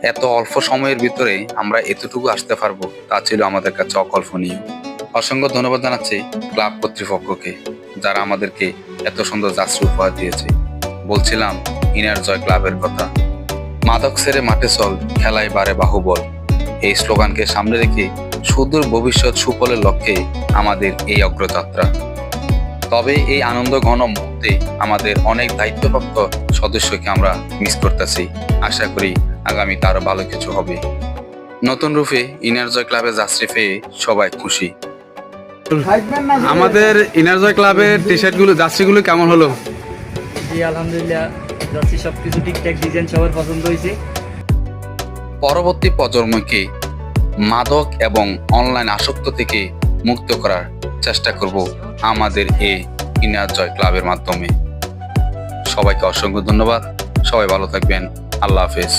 এত অল্প সময়ের ভিতরে আমরা এতটুকু আসতে পারবো তা ছিল আমাদের কাছে অকল্পনীয়। অসংখ্য ধন্যবাদ জানাচ্ছি ক্লাব কর্তৃপক্ষকে, যারা আমাদেরকে এত সুন্দর যাত্রা উপহার দিয়েছে। বলছিলাম ইনার জয় ক্লাবের কথা। মাদক ছেড়ে মাঠে চল, খেলায় বাড়ে বাহুবল, এই স্লোগানকে সামনে রেখে সুদূর ভবিষ্যৎ সুফলের লক্ষ্যে আমাদের এই অগ্রযাত্রা। তবে এই আনন্দ ঘন মুহূর্তে আমাদের অনেক দায়িত্বপ্রাপ্ত সদস্যকে আমরা মিস করতেছি। আশা করি আগামীতে আরো ভালো কিছু হবে। নতুন রূপে ইনার জয় ক্লাবে যাত্রী পেয়ে সবাই খুশি। আমাদের ইনার জয় ক্লাবের টি শার্টগুলো জার্সিগুলো কেমন হলো? জি আলহামদুলিল্লাহ, যাচ্ছি সবকিছু ঠিকঠাক, ডিজাইন সবার পছন্দ হয়েছে। পরবর্তী প্রজন্মকে মাদক এবং অনলাইন আসক্ত থেকে মুক্ত করার চেষ্টা করব আমাদের এই ইনার জয় ক্লাবের মাধ্যমে। সবাইকে অসংখ্য ধন্যবাদ। সবাই ভালো থাকবেন। আল্লাহ হাফেজ।